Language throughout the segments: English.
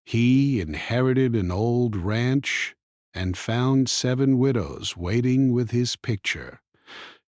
He inherited an old ranch and found 7 widows waiting with his picture.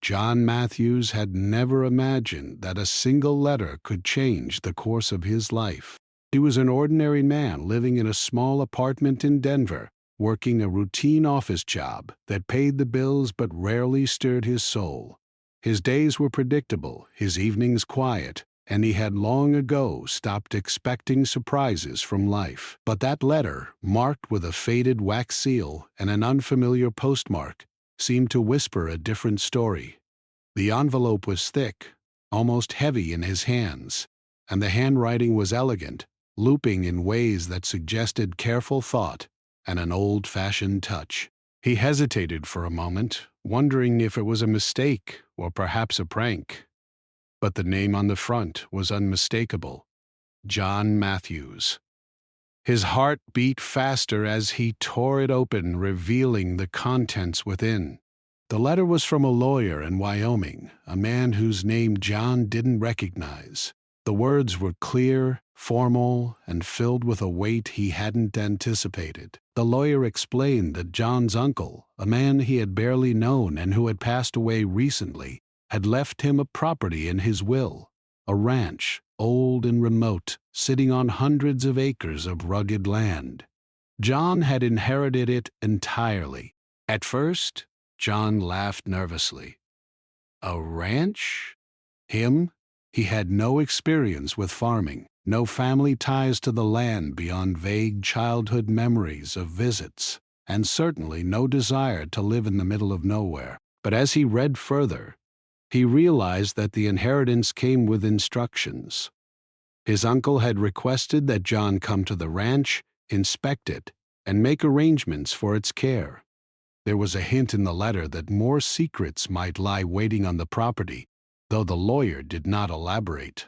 John Matthews had never imagined that a single letter could change the course of his life. He was an ordinary man living in a small apartment in Denver, working a routine office job that paid the bills but rarely stirred his soul. His days were predictable, his evenings quiet, and he had long ago stopped expecting surprises from life. But that letter, marked with a faded wax seal and an unfamiliar postmark, seemed to whisper a different story. The envelope was thick, almost heavy in his hands, and the handwriting was elegant, looping in ways that suggested careful thought and an old-fashioned touch. He hesitated for a moment, wondering if it was a mistake or perhaps a prank. But the name on the front was unmistakable: John Matthews. His heart beat faster as he tore it open, revealing the contents within. The letter was from a lawyer in Wyoming, a man whose name John didn't recognize. The words were clear, formal, and filled with a weight he hadn't anticipated. The lawyer explained that John's uncle, a man he had barely known and who had passed away recently, had left him a property in his will, a ranch, old and remote, sitting on hundreds of acres of rugged land. John had inherited it entirely. At first, John laughed nervously. A ranch? Him? He had no experience with farming, no family ties to the land beyond vague childhood memories of visits, and certainly no desire to live in the middle of nowhere. But as he read further, he realized that the inheritance came with instructions. His uncle had requested that John come to the ranch, inspect it, and make arrangements for its care. There was a hint in the letter that more secrets might lie waiting on the property, though the lawyer did not elaborate.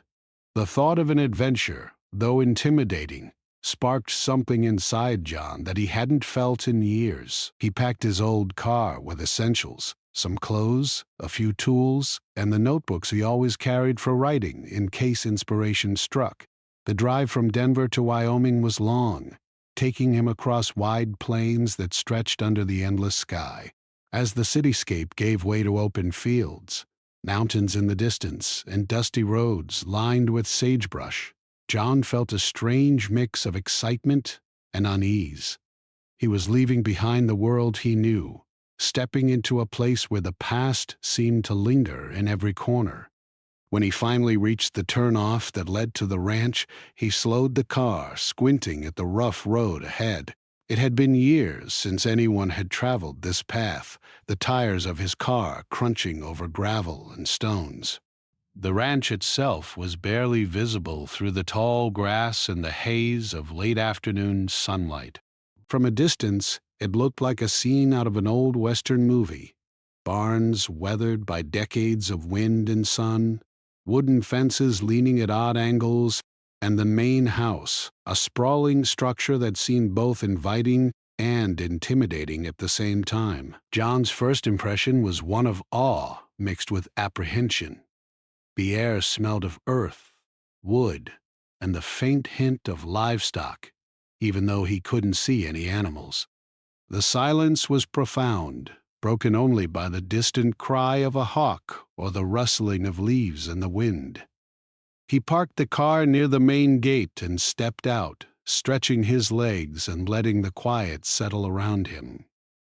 The thought of an adventure, though intimidating, sparked something inside John that he hadn't felt in years. He packed his old car with essentials, some clothes, a few tools, and the notebooks he always carried for writing in case inspiration struck. The drive from Denver to Wyoming was long, taking him across wide plains that stretched under the endless sky. As the cityscape gave way to open fields, mountains in the distance, and dusty roads lined with sagebrush, John felt a strange mix of excitement and unease. He was leaving behind the world he knew, stepping into a place where the past seemed to linger in every corner. When he finally reached the turnoff that led to the ranch, he slowed the car, squinting at the rough road ahead. It had been years since anyone had traveled this path, the tires of his car crunching over gravel and stones. The ranch itself was barely visible through the tall grass and the haze of late afternoon sunlight. From a distance, it looked like a scene out of an old Western movie. Barns weathered by decades of wind and sun, wooden fences leaning at odd angles, and the main house, a sprawling structure that seemed both inviting and intimidating at the same time. John's first impression was one of awe mixed with apprehension. The air smelled of earth, wood, and the faint hint of livestock, even though he couldn't see any animals. The silence was profound, broken only by the distant cry of a hawk or the rustling of leaves in the wind. He parked the car near the main gate and stepped out, stretching his legs and letting the quiet settle around him.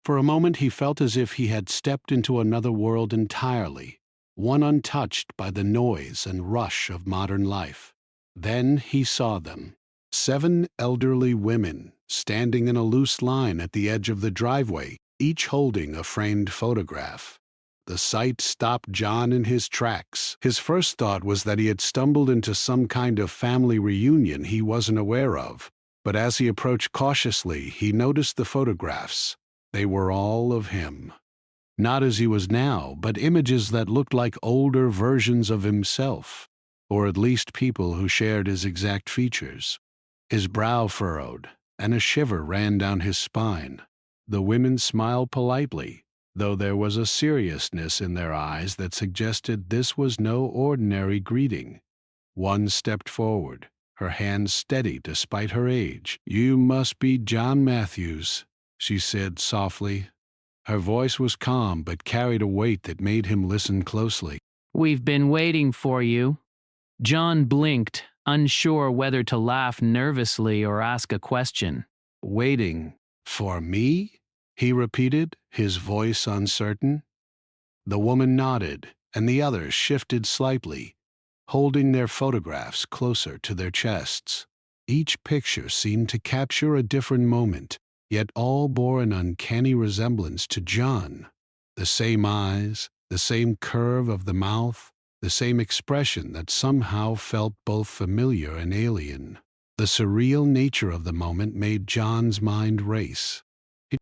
For a moment he felt as if he had stepped into another world entirely, one untouched by the noise and rush of modern life. Then he saw them. 7 elderly women, standing in a loose line at the edge of the driveway, each holding a framed photograph. The sight stopped John in his tracks. His first thought was that he had stumbled into some kind of family reunion he wasn't aware of, but as he approached cautiously, he noticed the photographs. They were all of him. Not as he was now, but images that looked like older versions of himself, or at least people who shared his exact features. His brow furrowed, and a shiver ran down his spine. The women smiled politely, though there was a seriousness in their eyes that suggested this was no ordinary greeting. One stepped forward, her hand steady despite her age. "You must be John Matthews," she said softly. Her voice was calm but carried a weight that made him listen closely. "We've been waiting for you." John blinked, unsure whether to laugh nervously or ask a question. "Waiting for me?" he repeated, his voice uncertain. The woman nodded, and the others shifted slightly, holding their photographs closer to their chests. Each picture seemed to capture a different moment, yet all bore an uncanny resemblance to John. The same eyes, the same curve of the mouth, the same expression that somehow felt both familiar and alien. The surreal nature of the moment made John's mind race.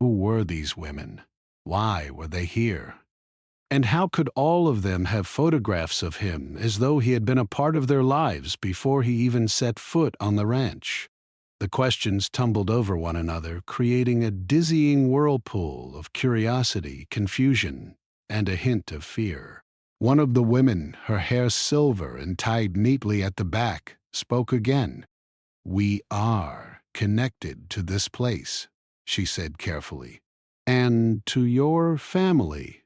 Who were these women? Why were they here? And how could all of them have photographs of him as though he had been a part of their lives before he even set foot on the ranch? The questions tumbled over one another, creating a dizzying whirlpool of curiosity, confusion, and a hint of fear. One of the women, her hair silver and tied neatly at the back, spoke again. "We are connected to this place," she said carefully. "And to your family."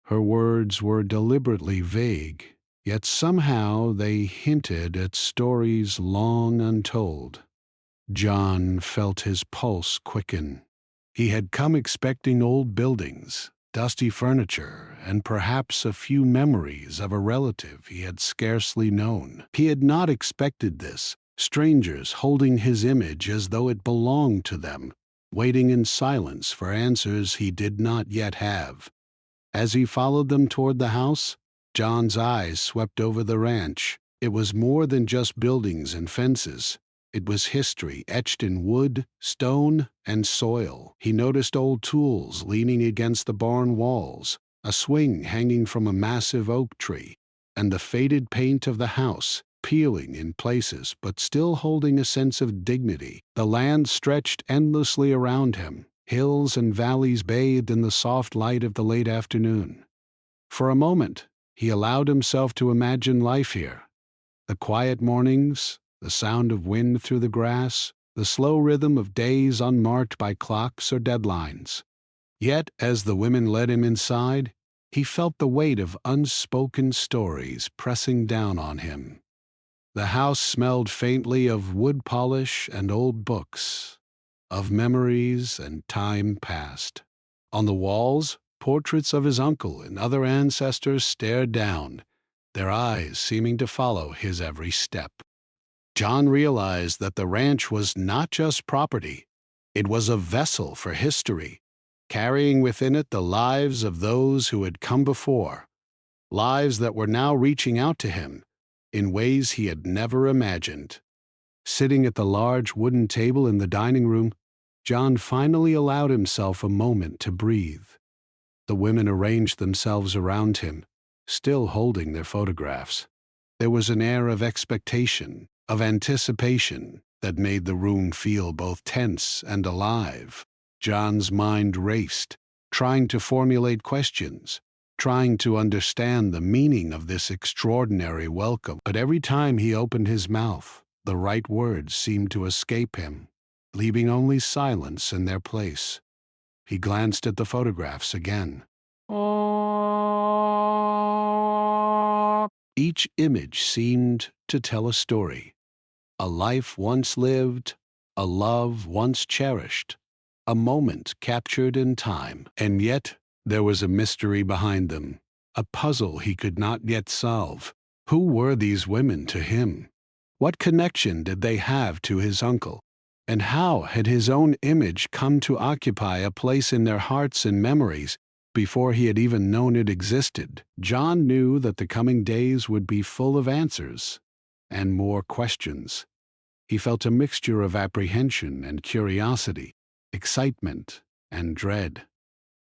Her words were deliberately vague, yet somehow they hinted at stories long untold. John felt his pulse quicken. He had come expecting old buildings, dusty furniture, and perhaps a few memories of a relative he had scarcely known. He had not expected this, strangers holding his image as though it belonged to them, waiting in silence for answers he did not yet have. As he followed them toward the house, John's eyes swept over the ranch. It was more than just buildings and fences. It was history etched in wood, stone, and soil. He noticed old tools leaning against the barn walls, a swing hanging from a massive oak tree, and the faded paint of the house, peeling in places but still holding a sense of dignity. The land stretched endlessly around him, hills and valleys bathed in the soft light of the late afternoon. For a moment, he allowed himself to imagine life here. The quiet mornings, the sound of wind through the grass, the slow rhythm of days unmarked by clocks or deadlines. Yet, as the women led him inside, he felt the weight of unspoken stories pressing down on him. The house smelled faintly of wood polish and old books, of memories and time past. On the walls, portraits of his uncle and other ancestors stared down, their eyes seeming to follow his every step. John realized that the ranch was not just property, it was a vessel for history, carrying within it the lives of those who had come before, lives that were now reaching out to him in ways he had never imagined. Sitting at the large wooden table in the dining room, John finally allowed himself a moment to breathe. The women arranged themselves around him, still holding their photographs. There was an air of expectation, of anticipation, that made the room feel both tense and alive. John's mind raced, trying to formulate questions, trying to understand the meaning of this extraordinary welcome. But every time he opened his mouth, the right words seemed to escape him, leaving only silence in their place. He glanced at the photographs again. Each image seemed to tell a story. A life once lived, a love once cherished, a moment captured in time. And yet there was a mystery behind them, a puzzle he could not yet solve. Who were these women to him? What connection did they have to his uncle? And how had his own image come to occupy a place in their hearts and memories before he had even known it existed? John knew that the coming days would be full of answers and more questions. He felt a mixture of apprehension and curiosity, excitement and dread.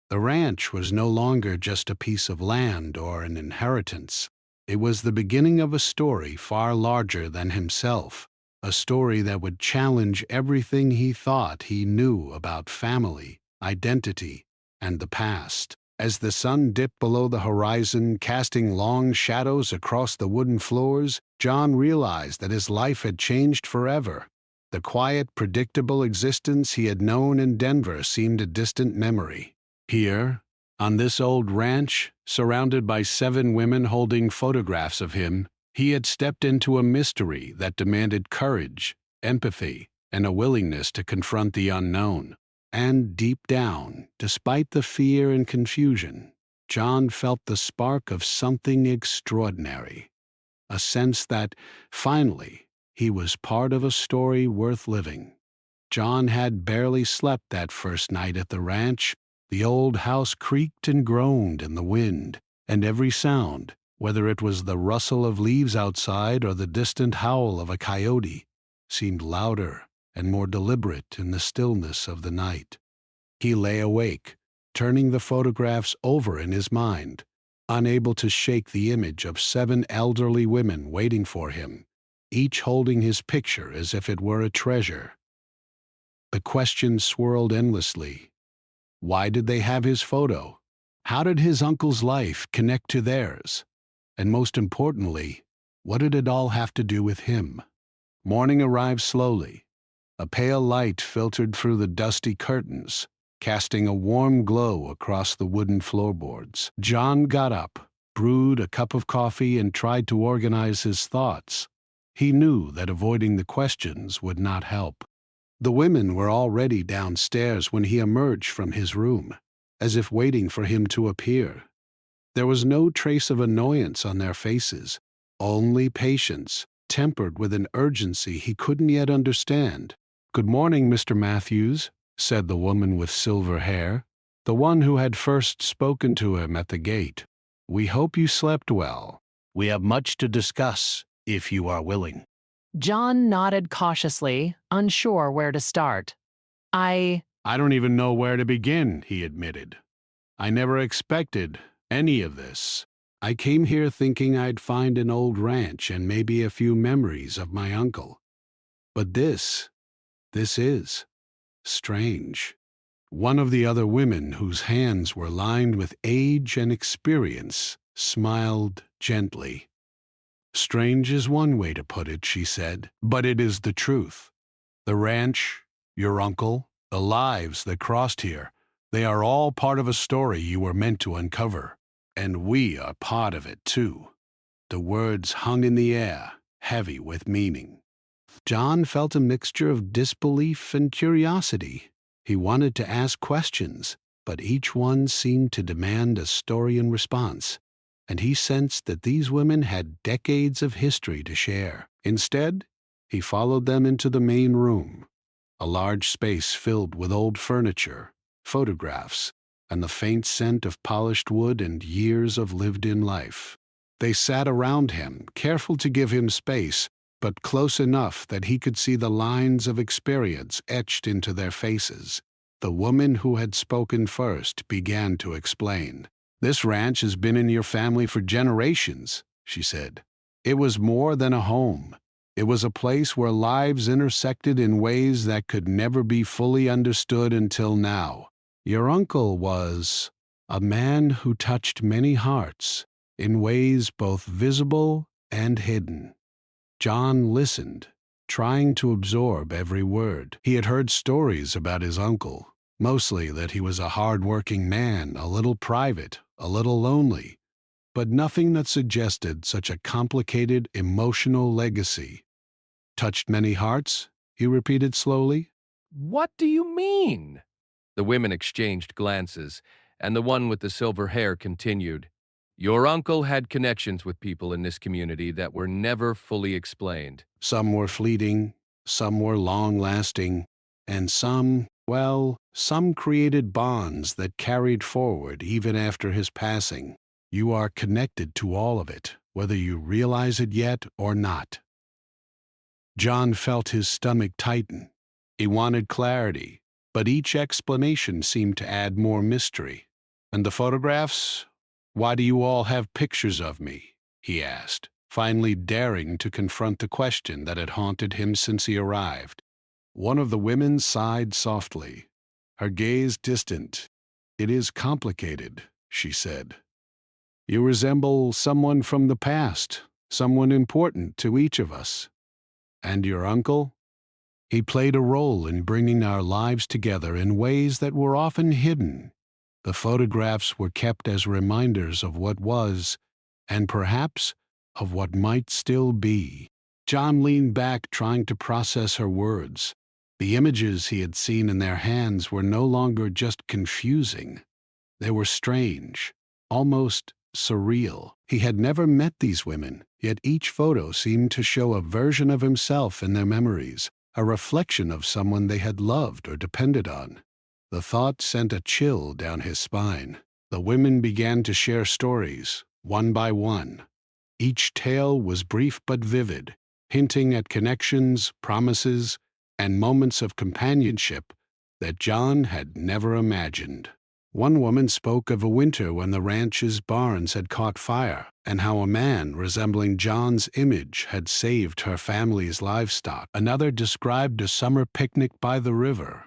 The ranch was no longer just a piece of land or an inheritance. It was the beginning of a story far larger than himself, a story that would challenge everything he thought he knew about family, identity, and the past. As the sun dipped below the horizon, casting long shadows across the wooden floors, John realized that his life had changed forever. The quiet, predictable existence he had known in Denver seemed a distant memory. Here, on this old ranch, surrounded by 7 women holding photographs of him, he had stepped into a mystery that demanded courage, empathy, and a willingness to confront the unknown. And deep down, despite the fear and confusion, John felt the spark of something extraordinary, a sense that, finally, he was part of a story worth living. John had barely slept that first night at the ranch. The old house creaked and groaned in the wind, and every sound, whether it was the rustle of leaves outside or the distant howl of a coyote, seemed louder and more deliberate in the stillness of the night. He lay awake, turning the photographs over in his mind, unable to shake the image of 7 elderly women waiting for him, each holding his picture as if it were a treasure. The questions swirled endlessly. Why did they have his photo? How did his uncle's life connect to theirs? And most importantly, what did it all have to do with him? Morning arrived slowly. A pale light filtered through the dusty curtains, casting a warm glow across the wooden floorboards. John got up, brewed a cup of coffee, and tried to organize his thoughts. He knew that avoiding the questions would not help. The women were already downstairs when he emerged from his room, as if waiting for him to appear. There was no trace of annoyance on their faces, only patience, tempered with an urgency he couldn't yet understand. "Good morning, Mr. Matthews," said the woman with silver hair, the one who had first spoken to him at the gate. "We hope you slept well. We have much to discuss, if you are willing." John nodded cautiously, unsure where to start. I don't even know where to begin," he admitted. "I never expected any of this. I came here thinking I'd find an old ranch and maybe a few memories of my uncle. But this is strange." One of the other women, whose hands were lined with age and experience, smiled gently. "Strange is one way to put it," she said, "but it is the truth. The ranch, your uncle, the lives that crossed here, they are all part of a story you were meant to uncover. And we are part of it, too." The words hung in the air, heavy with meaning. John felt a mixture of disbelief and curiosity. He wanted to ask questions, but each one seemed to demand a story in response, and he sensed that these women had decades of history to share. Instead, he followed them into the main room, a large space filled with old furniture, photographs, and the faint scent of polished wood and years of lived-in life. They sat around him, careful to give him space, but close enough that he could see the lines of experience etched into their faces. The woman who had spoken first began to explain. "This ranch has been in your family for generations," she said. "It was more than a home. It was a place where lives intersected in ways that could never be fully understood until now. Your uncle was a man who touched many hearts in ways both visible and hidden." John listened, trying to absorb every word. He had heard stories about his uncle, mostly that he was a hard-working man, a little private, a little lonely, but nothing that suggested such a complicated emotional legacy. "Touched many hearts?" he repeated slowly. What do you mean? The women exchanged glances, and the one with the silver hair continued. Your uncle had connections with people in this community that were never fully explained. "Some were fleeting, some were long-lasting, and some created bonds that carried forward even after his passing. You are connected to all of it, whether you realize it yet or not." John felt his stomach tighten. He wanted clarity, but each explanation seemed to add more mystery. "And the photographs? Why do you all have pictures of me?" he asked, finally daring to confront the question that had haunted him since he arrived. One of the women sighed softly, her gaze distant. "It is complicated," she said. You resemble someone from the past, someone important to each of us. And your uncle? He played a role in bringing our lives together in ways that were often hidden. The photographs were kept as reminders of what was, and perhaps of what might still be. John leaned back, trying to process her words. The images he had seen in their hands were no longer just confusing. They were strange, almost surreal. He had never met these women, yet each photo seemed to show a version of himself in their memories, a reflection of someone they had loved or depended on. The thought sent a chill down his spine. The women began to share stories, one by one. Each tale was brief but vivid, hinting at connections, promises, and moments of companionship that John had never imagined. One woman spoke of a winter when the ranch's barns had caught fire, and how a man resembling John's image had saved her family's livestock. Another described a summer picnic by the river,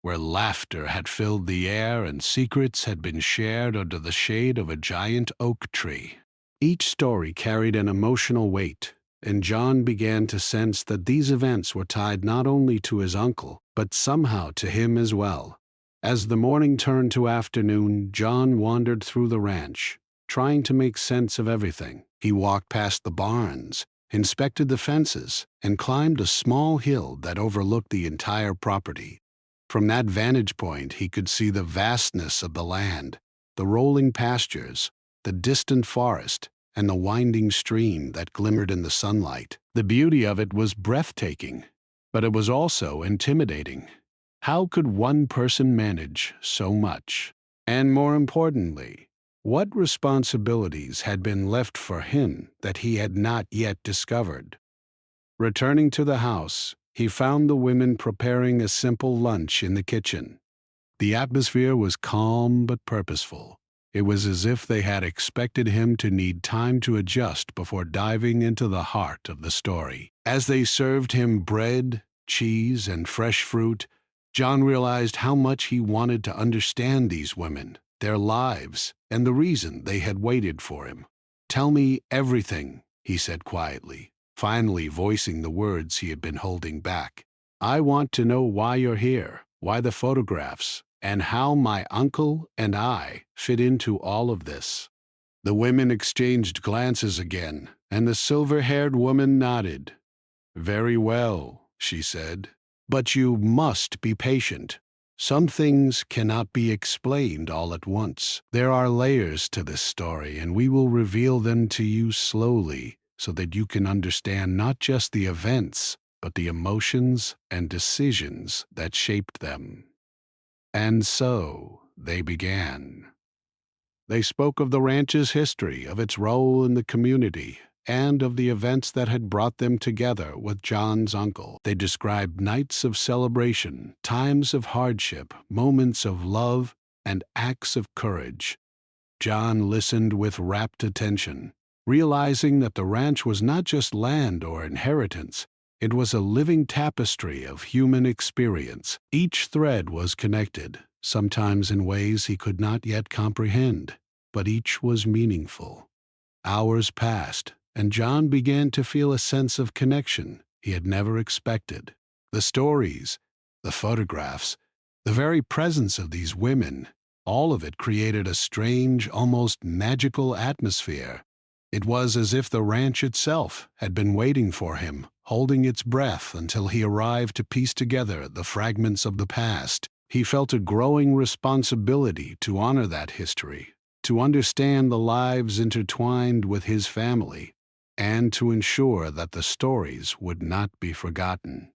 where laughter had filled the air and secrets had been shared under the shade of a giant oak tree. Each story carried an emotional weight, and John began to sense that these events were tied not only to his uncle, but somehow to him as well. As the morning turned to afternoon, John wandered through the ranch, trying to make sense of everything. He walked past the barns, inspected the fences, and climbed a small hill that overlooked the entire property. From that vantage point, he could see the vastness of the land, the rolling pastures, the distant forest, and the winding stream that glimmered in the sunlight. The beauty of it was breathtaking, but it was also intimidating. How could one person manage so much? And more importantly, what responsibilities had been left for him that he had not yet discovered? Returning to the house, he found the women preparing a simple lunch in the kitchen. The atmosphere was calm but purposeful. It was as if they had expected him to need time to adjust before diving into the heart of the story. As they served him bread, cheese, and fresh fruit, John realized how much he wanted to understand these women, their lives, and the reason they had waited for him. "Tell me everything," he said quietly, finally voicing the words he had been holding back. "I want to know why you're here, why the photographs, and how my uncle and I fit into all of this." The women exchanged glances again, and the silver-haired woman nodded. "Very well," she said. "But you must be patient. Some things cannot be explained all at once. There are layers to this story, and we will reveal them to you slowly so that you can understand not just the events, but the emotions and decisions that shaped them." And so they began. They spoke of the ranch's history, of its role in the community, and of the events that had brought them together with John's uncle. They described nights of celebration, times of hardship, moments of love, and acts of courage. John listened with rapt attention, realizing that the ranch was not just land or inheritance. It was a living tapestry of human experience. Each thread was connected, sometimes in ways he could not yet comprehend, but each was meaningful. Hours passed, and John began to feel a sense of connection he had never expected. The stories, the photographs, the very presence of these women, all of it created a strange, almost magical atmosphere. It was as if the ranch itself had been waiting for him, holding its breath until he arrived to piece together the fragments of the past. He felt a growing responsibility to honor that history, to understand the lives intertwined with his family, and to ensure that the stories would not be forgotten.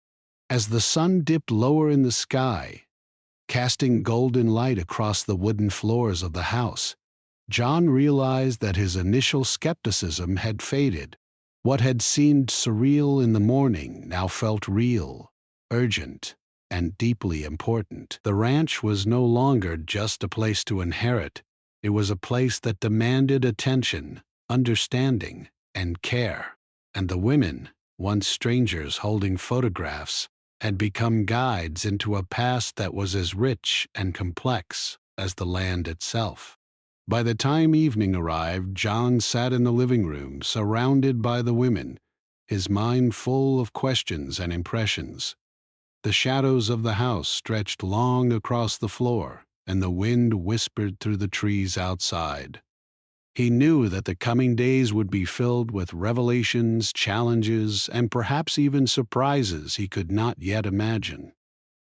As the sun dipped lower in the sky, casting golden light across the wooden floors of the house, John realized that his initial skepticism had faded. What had seemed surreal in the morning now felt real, urgent, and deeply important. The ranch was no longer just a place to inherit. It was a place that demanded attention, understanding, and care. And the women, once strangers holding photographs, had become guides into a past that was as rich and complex as the land itself. By the time evening arrived, John sat in the living room, surrounded by the women, his mind full of questions and impressions. The shadows of the house stretched long across the floor, and the wind whispered through the trees outside. He knew that the coming days would be filled with revelations, challenges, and perhaps even surprises he could not yet imagine.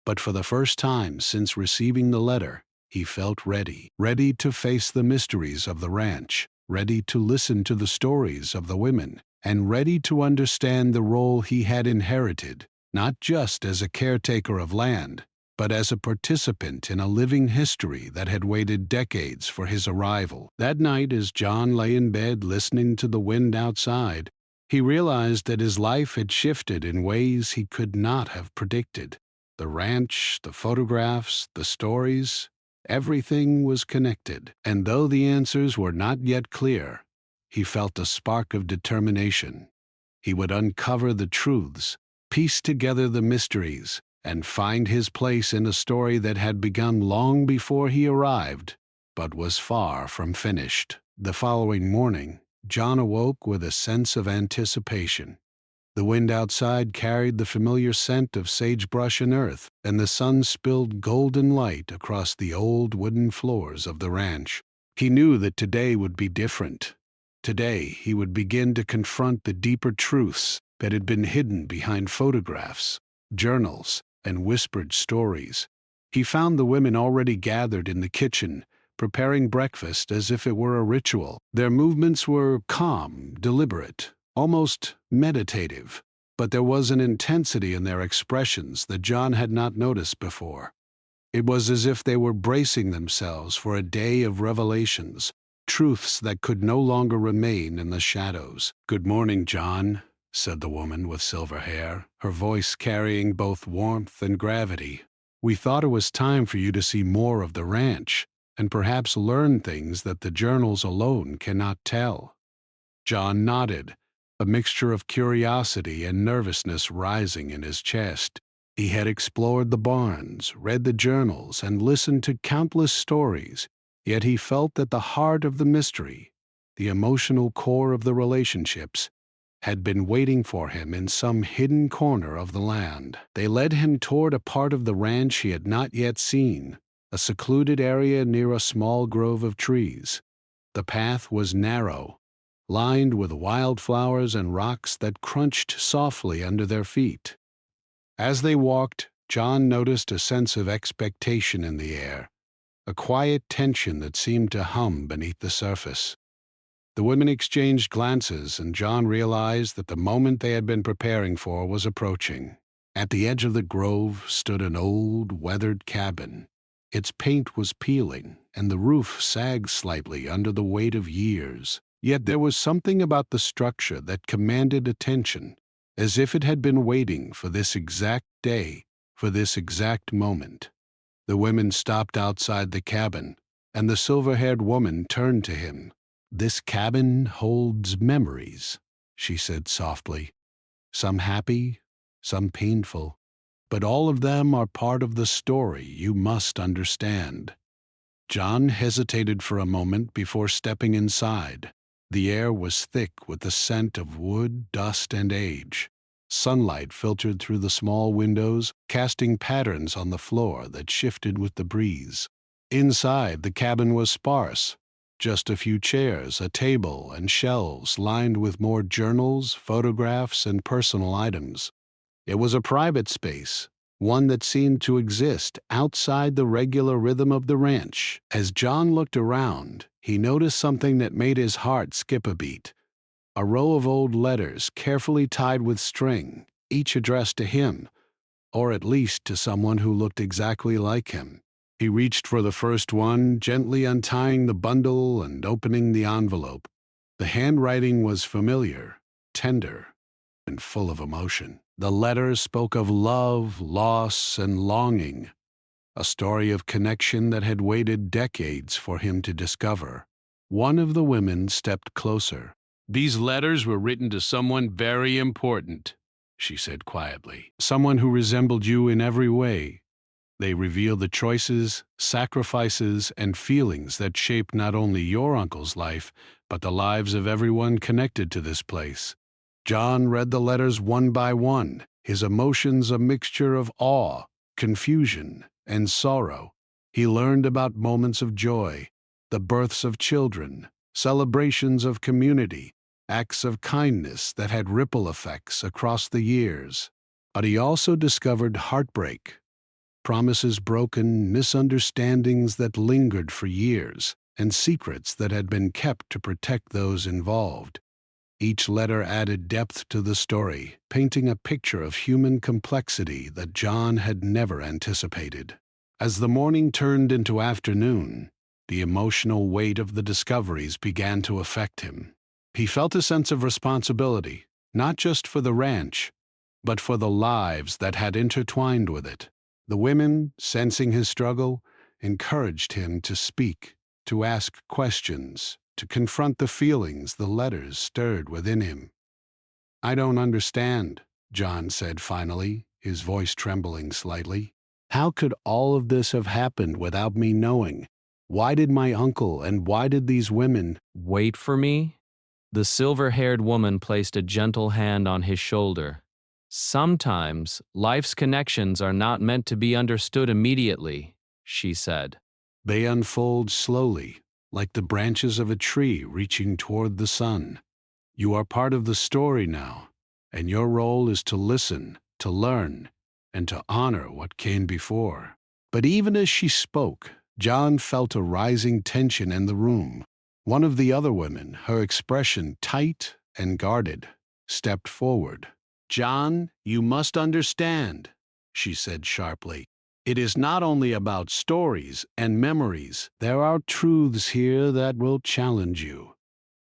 But for the first time since receiving the letter, he felt ready to face the mysteries of the ranch, ready to listen to the stories of the women, and ready to understand the role he had inherited, not just as a caretaker of land, but as a participant in a living history that had waited decades for his arrival. That night, as John lay in bed listening to the wind outside, he realized that his life had shifted in ways he could not have predicted. The ranch, the photographs, the stories, everything was connected, and though the answers were not yet clear, he felt a spark of determination. He would uncover the truths, piece together the mysteries, and find his place in a story that had begun long before he arrived, but was far from finished. The following morning, John awoke with a sense of anticipation. The wind outside carried the familiar scent of sagebrush and earth, and the sun spilled golden light across the old wooden floors of the ranch. He knew that today would be different. Today, he would begin to confront the deeper truths that had been hidden behind photographs, journals, and whispered stories. He found the women already gathered in the kitchen, preparing breakfast as if it were a ritual. Their movements were calm, deliberate, almost meditative, but there was an intensity in their expressions that John had not noticed before. It was as if they were bracing themselves for a day of revelations, truths that could no longer remain in the shadows. "Good morning, John," said the woman with silver hair, her voice carrying both warmth and gravity. "We thought it was time for you to see more of the ranch, and perhaps learn things that the journals alone cannot tell." John nodded, a mixture of curiosity and nervousness rising in his chest. He had explored the barns, read the journals, and listened to countless stories, yet he felt that the heart of the mystery, the emotional core of the relationships, had been waiting for him in some hidden corner of the land. They led him toward a part of the ranch he had not yet seen, a secluded area near a small grove of trees. The path was narrow, lined with wildflowers and rocks that crunched softly under their feet. As they walked, John noticed a sense of expectation in the air, a quiet tension that seemed to hum beneath the surface. The women exchanged glances, and John realized that the moment they had been preparing for was approaching. At the edge of the grove stood an old, weathered cabin. Its paint was peeling, and the roof sagged slightly under the weight of years. Yet there was something about the structure that commanded attention, as if it had been waiting for this exact day, for this exact moment. The women stopped outside the cabin, and the silver-haired woman turned to him. "This cabin holds memories," she said softly. "Some happy, some painful, but all of them are part of the story you must understand." John hesitated for a moment before stepping inside. The air was thick with the scent of wood, dust, and age. Sunlight filtered through the small windows, casting patterns on the floor that shifted with the breeze. Inside, the cabin was sparse. Just a few chairs, a table, and shelves lined with more journals, photographs, and personal items. It was a private space, one that seemed to exist outside the regular rhythm of the ranch. As John looked around, he noticed something that made his heart skip a beat. A row of old letters carefully tied with string, each addressed to him, or at least to someone who looked exactly like him. He reached for the first one, gently untying the bundle and opening the envelope. The handwriting was familiar, tender, and full of emotion. The letter spoke of love, loss, and longing, a story of connection that had waited decades for him to discover. One of the women stepped closer. "These letters were written to someone very important," she said quietly. "Someone who resembled you in every way. They reveal the choices, sacrifices, and feelings that shape not only your uncle's life, but the lives of everyone connected to this place. John read the letters one by one, his emotions a mixture of awe, confusion, and sorrow. He learned about moments of joy, the births of children, celebrations of community, acts of kindness that had ripple effects across the years. But he also discovered heartbreak, promises broken, misunderstandings that lingered for years, and secrets that had been kept to protect those involved. Each letter added depth to the story, painting a picture of human complexity that John had never anticipated. As the morning turned into afternoon, the emotional weight of the discoveries began to affect him. He felt a sense of responsibility, not just for the ranch, but for the lives that had intertwined with it. The women, sensing his struggle, encouraged him to speak, to ask questions, to confront the feelings the letters stirred within him. "I don't understand," John said finally, his voice trembling slightly. "How could all of this have happened without me knowing? Why did my uncle and why did these women—" Wait for me? The silver-haired woman placed a gentle hand on his shoulder. Sometimes, life's connections are not meant to be understood immediately, she said. They unfold slowly, like the branches of a tree reaching toward the sun. You are part of the story now, and your role is to listen, to learn, and to honor what came before. But even as she spoke, John felt a rising tension in the room. One of the other women, her expression tight and guarded, stepped forward. "John, you must understand," she said sharply. "It is not only about stories and memories. There are truths here that will challenge you.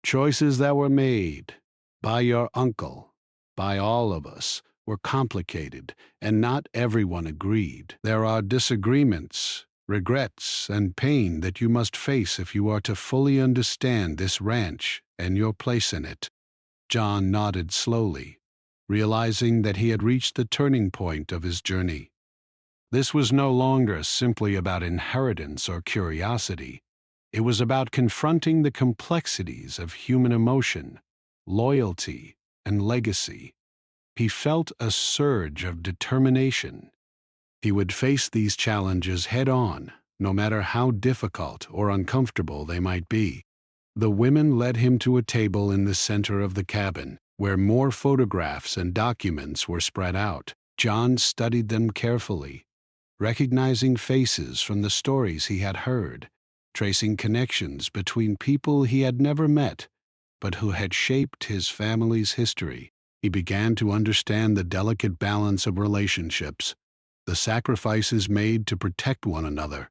Choices that were made by your uncle, by all of us, were complicated, and not everyone agreed. There are disagreements, regrets, and pain that you must face if you are to fully understand this ranch and your place in it." John nodded slowly, realizing that he had reached the turning point of his journey. This was no longer simply about inheritance or curiosity. It was about confronting the complexities of human emotion, loyalty, and legacy. He felt a surge of determination. He would face these challenges head-on, no matter how difficult or uncomfortable they might be. The women led him to a table in the center of the cabin, where more photographs and documents were spread out. John studied them carefully, recognizing faces from the stories he had heard, tracing connections between people he had never met, but who had shaped his family's history. He began to understand the delicate balance of relationships, the sacrifices made to protect one another,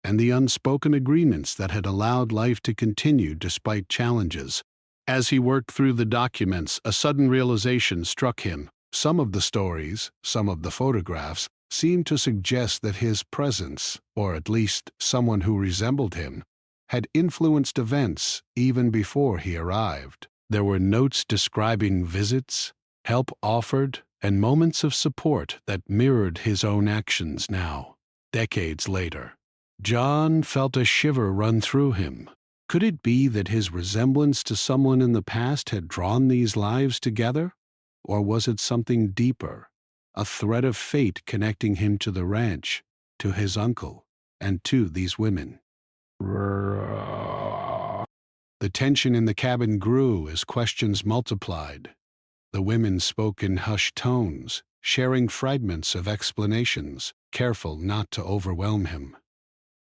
and the unspoken agreements that had allowed life to continue despite challenges. As he worked through the documents, a sudden realization struck him. Some of the stories, some of the photographs, seemed to suggest that his presence, or at least someone who resembled him, had influenced events even before he arrived. There were notes describing visits, help offered, and moments of support that mirrored his own actions now, decades later. John felt a shiver run through him. Could it be that his resemblance to someone in the past had drawn these lives together? Or was it something deeper, a thread of fate connecting him to the ranch, to his uncle, and to these women? The tension in the cabin grew as questions multiplied. The women spoke in hushed tones, sharing fragments of explanations, careful not to overwhelm him.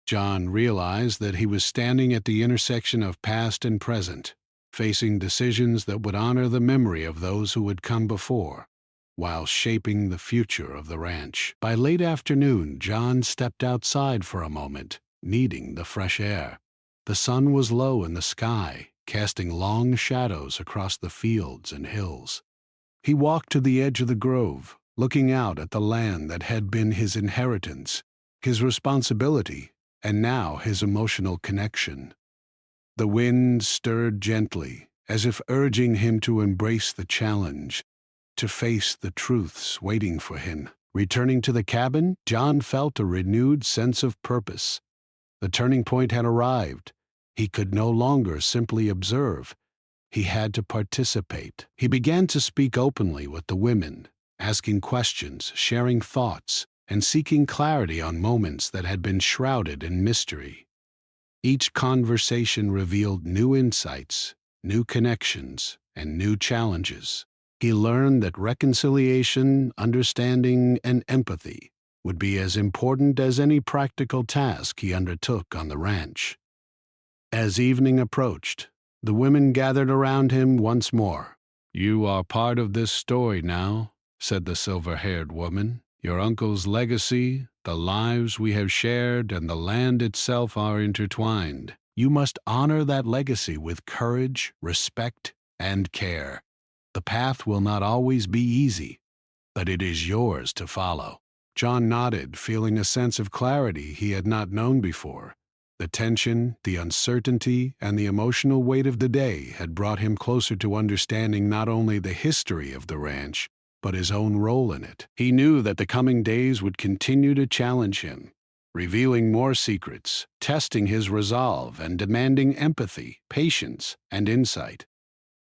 John realized that he was standing at the intersection of past and present, facing decisions that would honor the memory of those who had come before, while shaping the future of the ranch. By late afternoon, John stepped outside for a moment, needing the fresh air. The sun was low in the sky, casting long shadows across the fields and hills. He walked to the edge of the grove, looking out at the land that had been his inheritance, his responsibility, and now his emotional connection. The wind stirred gently, as if urging him to embrace the challenge, to face the truths waiting for him. Returning to the cabin, John felt a renewed sense of purpose. The turning point had arrived. He could no longer simply observe. He had to participate. He began to speak openly with the women, asking questions, sharing thoughts, and seeking clarity on moments that had been shrouded in mystery. Each conversation revealed new insights, new connections, and new challenges. He learned that reconciliation, understanding, and empathy would be as important as any practical task he undertook on the ranch. As evening approached, the women gathered around him once more. "You are part of this story now," said the silver-haired woman. "Your uncle's legacy, the lives we have shared, and the land itself are intertwined. You must honor that legacy with courage, respect, and care. The path will not always be easy, but it is yours to follow." John nodded, feeling a sense of clarity he had not known before. The tension, the uncertainty, and the emotional weight of the day had brought him closer to understanding not only the history of the ranch, but his own role in it. He knew that the coming days would continue to challenge him, revealing more secrets, testing his resolve, and demanding empathy, patience, and insight.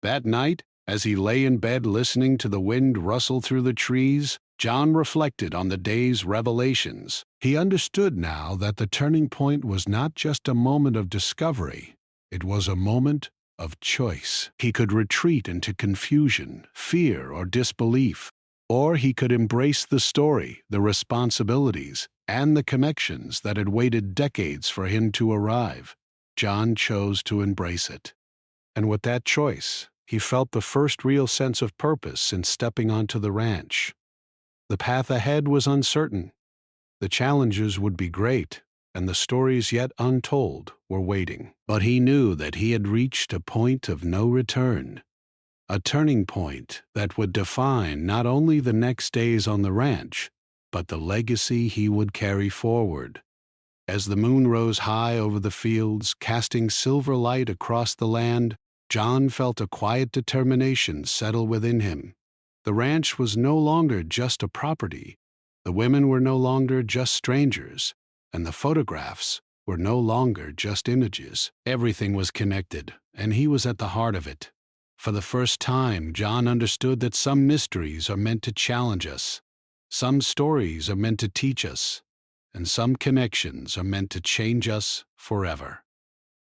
That night, as he lay in bed listening to the wind rustle through the trees, John reflected on the day's revelations. He understood now that the turning point was not just a moment of discovery, it was a moment of choice. He could retreat into confusion, fear, or disbelief, or he could embrace the story, the responsibilities, and the connections that had waited decades for him to arrive. John chose to embrace it. And with that choice, he felt the first real sense of purpose since stepping onto the ranch. The path ahead was uncertain. The challenges would be great, and the stories yet untold were waiting. But he knew that he had reached a point of no return, a turning point that would define not only the next days on the ranch, but the legacy he would carry forward. As the moon rose high over the fields, casting silver light across the land, John felt a quiet determination settle within him. The ranch was no longer just a property, the women were no longer just strangers, and the photographs were no longer just images. Everything was connected, and he was at the heart of it. For the first time, John understood that some mysteries are meant to challenge us, some stories are meant to teach us, and some connections are meant to change us forever.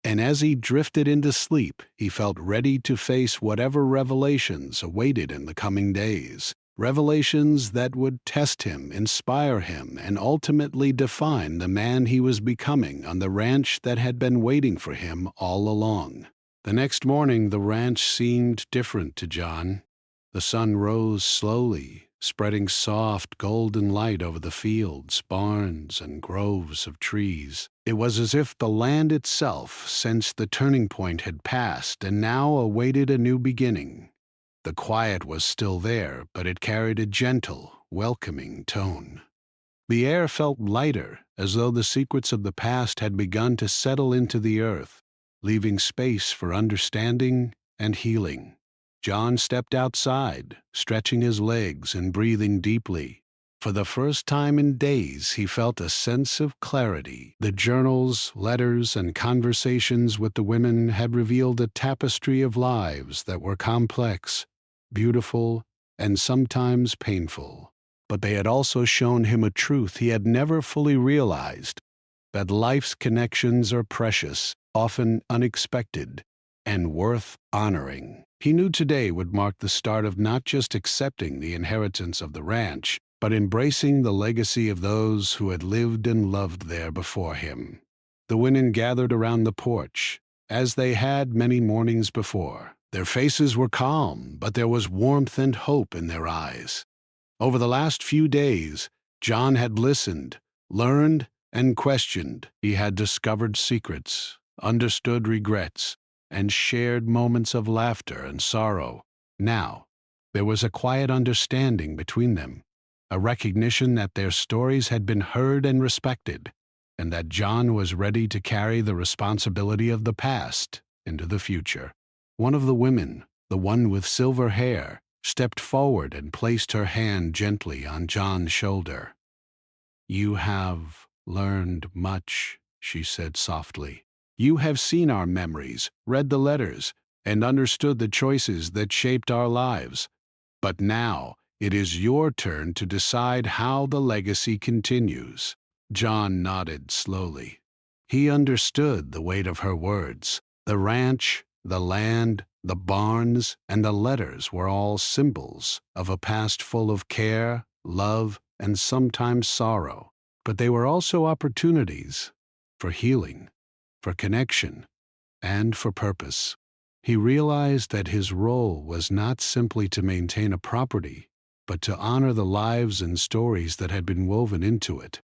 And as he drifted into sleep, he felt ready to face whatever revelations awaited in the coming days. Revelations that would test him, inspire him, and ultimately define the man he was becoming on the ranch that had been waiting for him all along. The next morning, the ranch seemed different to John. The sun rose slowly, spreading soft golden light over the fields, barns, and groves of trees. It was as if the land itself sensed the turning point had passed and now awaited a new beginning. The quiet was still there, but it carried a gentle, welcoming tone. The air felt lighter, as though the secrets of the past had begun to settle into the earth, leaving space for understanding and healing. John stepped outside, stretching his legs and breathing deeply. For the first time in days, he felt a sense of clarity. The journals, letters, and conversations with the women had revealed a tapestry of lives that were complex, beautiful, and sometimes painful. But they had also shown him a truth he had never fully realized, that life's connections are precious, often unexpected, and worth honoring. He knew today would mark the start of not just accepting the inheritance of the ranch, but embracing the legacy of those who had lived and loved there before him. The women gathered around the porch, as they had many mornings before. Their faces were calm, but there was warmth and hope in their eyes. Over the last few days, John had listened, learned, and questioned. He had discovered secrets, understood regrets, and shared moments of laughter and sorrow. Now, there was a quiet understanding between them, a recognition that their stories had been heard and respected, and that John was ready to carry the responsibility of the past into the future. One of the women, the one with silver hair, stepped forward and placed her hand gently on John's shoulder. "You have learned much," she said softly. "You have seen our memories, read the letters, and understood the choices that shaped our lives. But now it is your turn to decide how the legacy continues." John nodded slowly. He understood the weight of her words. The ranch, the land, the barns, and the letters were all symbols of a past full of care, love, and sometimes sorrow. But they were also opportunities for healing, for connection, and for purpose. He realized that his role was not simply to maintain a property, but to honor the lives and stories that had been woven into it.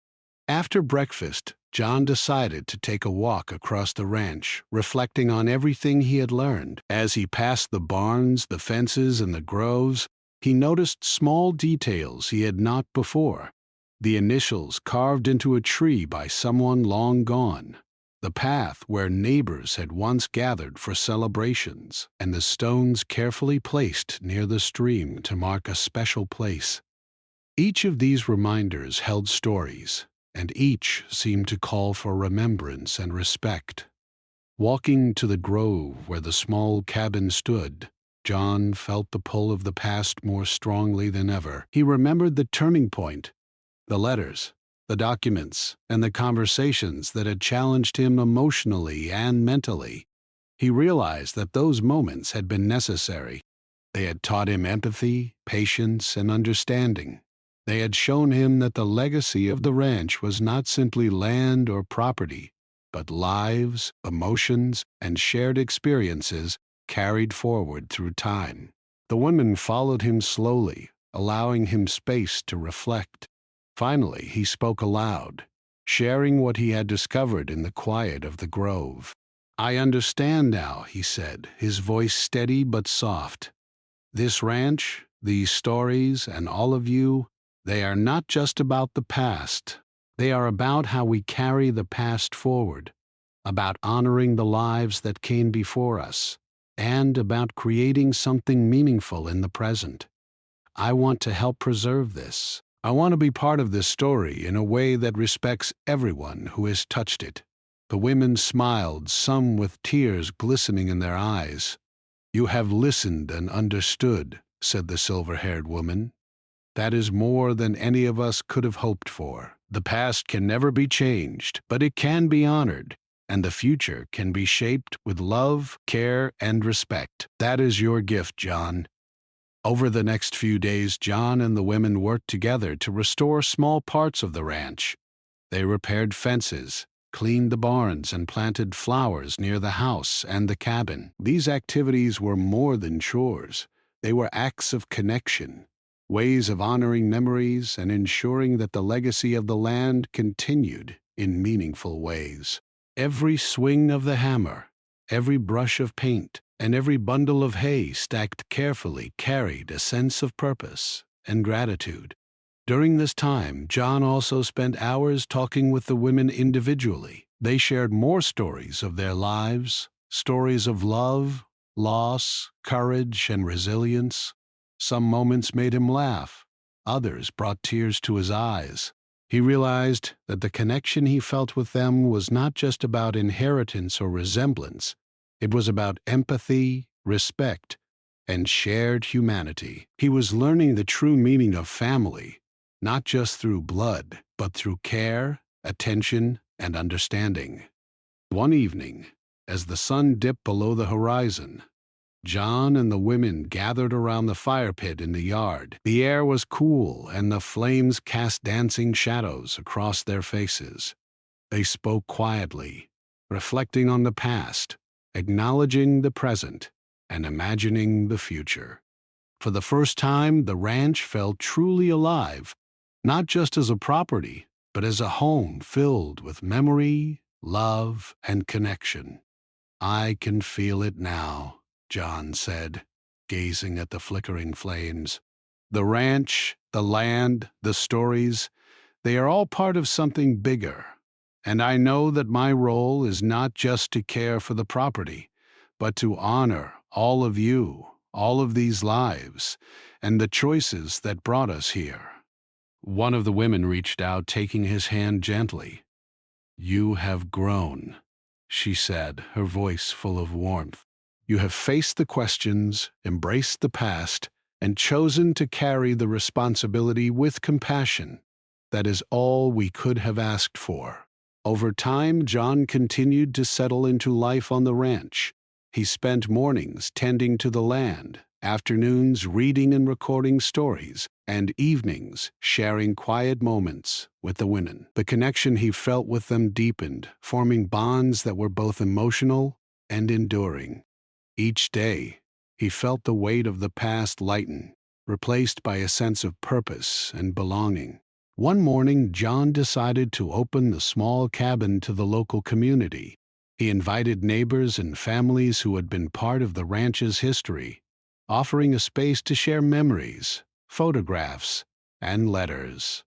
After breakfast, John decided to take a walk across the ranch, reflecting on everything he had learned. As he passed the barns, the fences, and the groves, he noticed small details he had not before. The initials carved into a tree by someone long gone, the path where neighbors had once gathered for celebrations, and the stones carefully placed near the stream to mark a special place. Each of these reminders held stories, and each seemed to call for remembrance and respect. Walking to the grove where the small cabin stood, John felt the pull of the past more strongly than ever. He remembered the turning point, the letters, the documents, and the conversations that had challenged him emotionally and mentally. He realized that those moments had been necessary. They had taught him empathy, patience, and understanding. They had shown him that the legacy of the ranch was not simply land or property, but lives, emotions, and shared experiences carried forward through time. The women followed him slowly, allowing him space to reflect. Finally, he spoke aloud, sharing what he had discovered in the quiet of the grove. "I understand now," he said, his voice steady but soft. "This ranch, these stories, and all of you, they are not just about the past. They are about how we carry the past forward, about honoring the lives that came before us, and about creating something meaningful in the present. I want to help preserve this. I want to be part of this story in a way that respects everyone who has touched it." The women smiled, some with tears glistening in their eyes. "You have listened and understood," said the silver-haired woman. "That is more than any of us could have hoped for. The past can never be changed, but it can be honored, and the future can be shaped with love, care, and respect. That is your gift, John." Over the next few days, John and the women worked together to restore small parts of the ranch. They repaired fences, cleaned the barns, and planted flowers near the house and the cabin. These activities were more than chores. They were acts of connection, ways of honoring memories and ensuring that the legacy of the land continued in meaningful ways. Every swing of the hammer, every brush of paint, and every bundle of hay stacked carefully carried a sense of purpose and gratitude. During this time, John also spent hours talking with the women individually. They shared more stories of their lives, stories of love, loss, courage, and resilience. Some moments made him laugh, others brought tears to his eyes. He realized that the connection he felt with them was not just about inheritance or resemblance. It was about empathy, respect, and shared humanity. He was learning the true meaning of family, not just through blood, but through care, attention, and understanding. One evening, as the sun dipped below the horizon, John and the women gathered around the fire pit in the yard. The air was cool, and the flames cast dancing shadows across their faces. They spoke quietly, reflecting on the past, acknowledging the present, and imagining the future. For the first time, the ranch felt truly alive, not just as a property, but as a home filled with memory, love, and connection. "I can feel it now," John said, gazing at the flickering flames. "The ranch, the land, the stories, they are all part of something bigger. And I know that my role is not just to care for the property, but to honor all of you, all of these lives, and the choices that brought us here. One of the women reached out, taking his hand gently. "You have grown," she said, her voice full of warmth. "You have faced the questions, embraced the past, and chosen to carry the responsibility with compassion. That is all we could have asked for." Over time, John continued to settle into life on the ranch. He spent mornings tending to the land, afternoons reading and recording stories, and evenings sharing quiet moments with the women. The connection he felt with them deepened, forming bonds that were both emotional and enduring. Each day, he felt the weight of the past lighten, replaced by a sense of purpose and belonging. One morning, John decided to open the small cabin to the local community. He invited neighbors and families who had been part of the ranch's history, offering a space to share memories, photographs, and letters.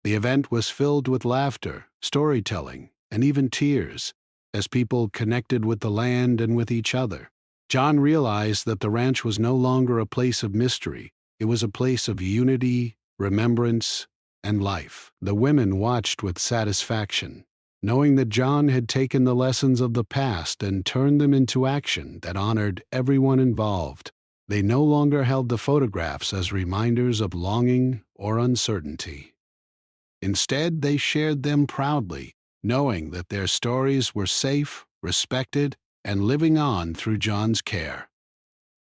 The event was filled with laughter, storytelling, and even tears, as people connected with the land and with each other. John realized that the ranch was no longer a place of mystery. It was a place of unity, remembrance, and life. The women watched with satisfaction, knowing that John had taken the lessons of the past and turned them into action that honored everyone involved. They no longer held the photographs as reminders of longing or uncertainty. Instead, they shared them proudly, knowing that their stories were safe, respected, and living on through John's care.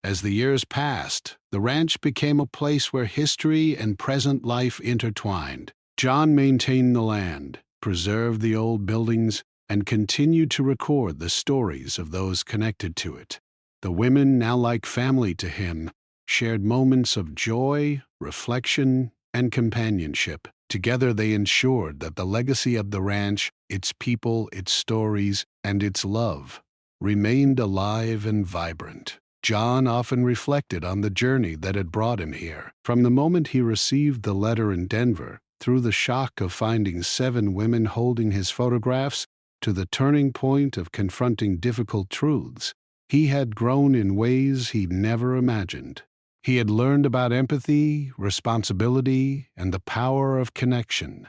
As the years passed, the ranch became a place where history and present life intertwined. John maintained the land, preserved the old buildings, and continued to record the stories of those connected to it. The women, now like family to him, shared moments of joy, reflection, and companionship. Together they ensured that the legacy of the ranch, its people, its stories, and its love, remained alive and vibrant. John often reflected on the journey that had brought him here. From the moment he received the letter in Denver, through the shock of finding 7 women holding his photographs, to the turning point of confronting difficult truths, he had grown in ways he'd never imagined. He had learned about empathy, responsibility, and the power of connection.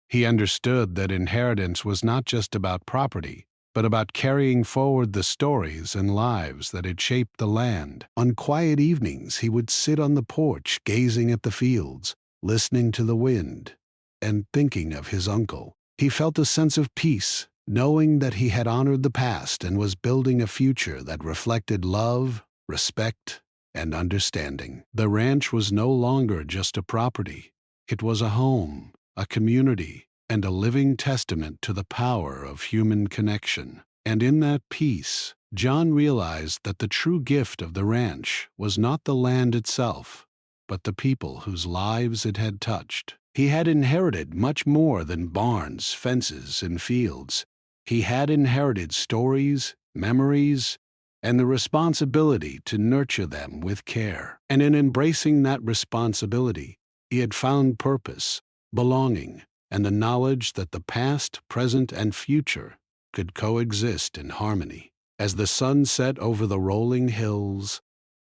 He understood that inheritance was not just about property, but about carrying forward the stories and lives that had shaped the land. On quiet evenings, he would sit on the porch, gazing at the fields, listening to the wind, and thinking of his uncle. He felt a sense of peace, knowing that he had honored the past and was building a future that reflected love, respect, and understanding. The ranch was no longer just a property. It was a home, a community, and a living testament to the power of human connection. And in that peace, John realized that the true gift of the ranch was not the land itself, but the people whose lives it had touched. He had inherited much more than barns, fences, and fields. He had inherited stories, memories, and the responsibility to nurture them with care. And in embracing that responsibility, he had found purpose, belonging, and the knowledge that the past, present, and future could coexist in harmony. As the sun set over the rolling hills,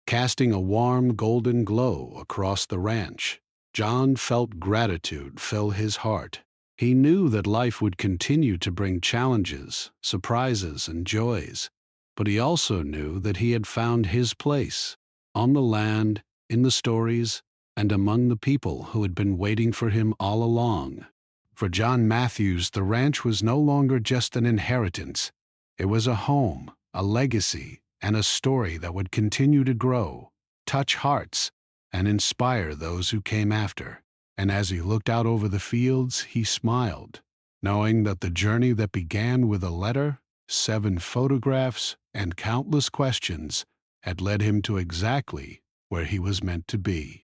casting a warm golden glow across the ranch, John felt gratitude fill his heart. He knew that life would continue to bring challenges, surprises, and joys, but he also knew that he had found his place on the land, in the stories, and among the people who had been waiting for him all along. For John Matthews, the ranch was no longer just an inheritance. It was a home, a legacy, and a story that would continue to grow, touch hearts, and inspire those who came after. And as he looked out over the fields, he smiled, knowing that the journey that began with a letter, 7 photographs, and countless questions had led him to exactly where he was meant to be.